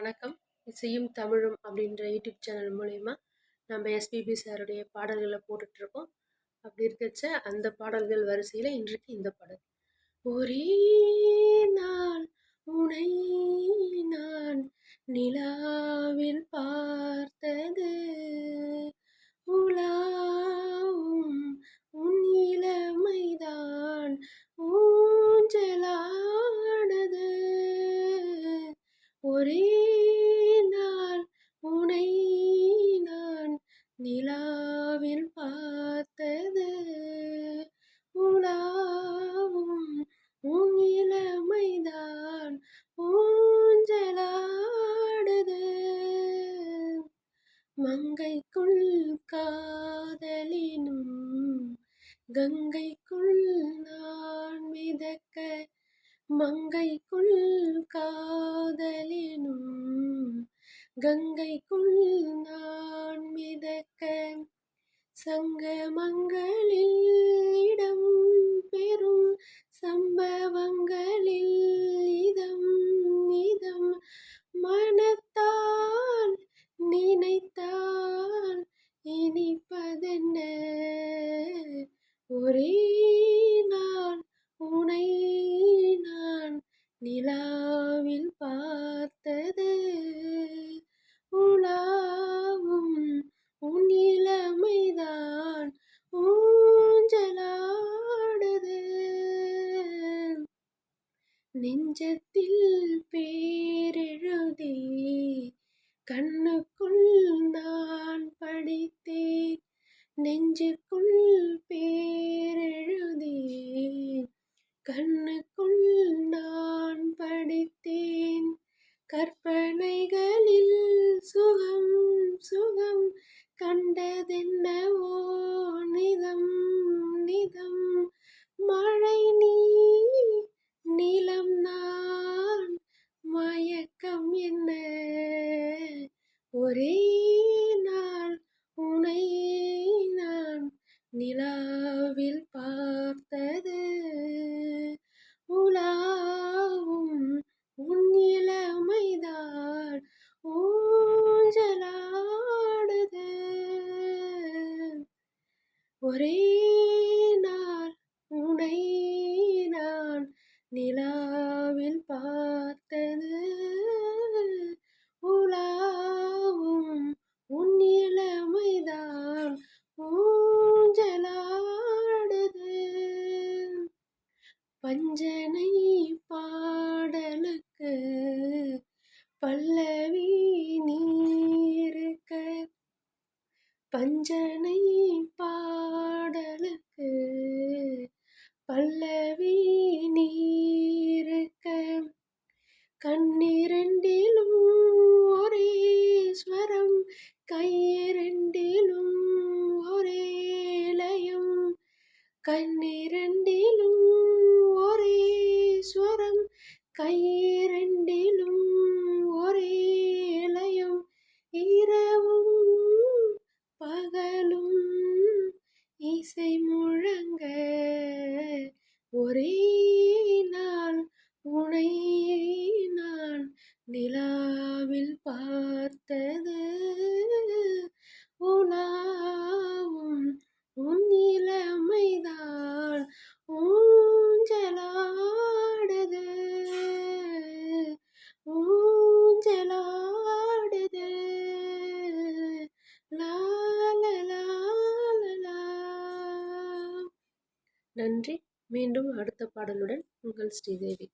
வணக்கம். இசையும் தமிழும் அப்படின்ற யூடியூப் சேனல் மூலயமா நம்ம எஸ்பிபி சாருடைய பாடல்களை போட்டுட்ருக்கோம். அப்படி இருக்கச்ச அந்த பாடல்கள் வரிசையில் இன்றைக்கு இந்த பாடல். ஒரே நாள் உனை நான் நிலாவில் பார்த்தது, உலாவும் உன் இளமைதான் ஊஞ்சலானது. ஒரே நாள் உனை நான் நிலாவில் பார்த்தது, உலாவும் உன் இளமைதான் ஊஞ்சலாடுது. மங்கைக்குள் காதலினும் கங்கைக்குள் நான் மிதக்க, மங்கைக்குள் காதலினும் கங்கைக்குள் நான் மிதக்க, சங்கமங்களில் இடம் பெறும் சம்பவங்களில் இதம் இதம் மனத்தால் நினைத்தால் இனிப்பதென்ன. ஒரே நாள் உனை நான் நிலாவில் பார்த்தது, உலாவும் உன் இளமைதான் ஊஞ்சலாடுது. நெஞ்சத்தில் பேரெழுதி கண்ணுக்குள் நான் படித்தேன், நெஞ்சுக்குள் பேரெழுதி கண்ணுக்குள் நான் படித்தேன். கற்பனைகளில் சுகம் சுகம் கண்டதென்னவோ நிதம் நிதம், மழை நீ நிலம் நான் மயக்கம் என்ன. ஒரே நாள் உனை நான் நிலாவில் பார்த்தது, உலாவும் உன் இளமைதான் ஊஞ்சலாடுது. ஒரே நாள் உனை நான் நிலாவில் பார்த்தது, உலாவும் உன் இளமைதான் ஊஞ்சலாடுது. பஞ்சனை பாடலுக்கு பல்லவி நீருக்க, பஞ்சனை பாடலுக்கு பல்லவி நீருக்க, கண்ணிரண்டிலும் ஒரே ஸ்வரம் கையிரண்டிலும் ஒரே லயம், கண்ணிரண்டிலும் ஒரே ஸ்வரம் கையிரண்டிலும் ஒரே லயம், இரவும் பகலும் இசை முழங்க, ஒரே நாள் உனை நான் நிலாவில் பார்த்தது, உலாவும் உன் இளமைதான் ஊஞ்சலாடுது ஊஞ்சலாடுது. லா லா லா லா. நன்றி. மீண்டும் அடுத்த பாடலுடன் உங்கள் ஸ்ரீதேவி.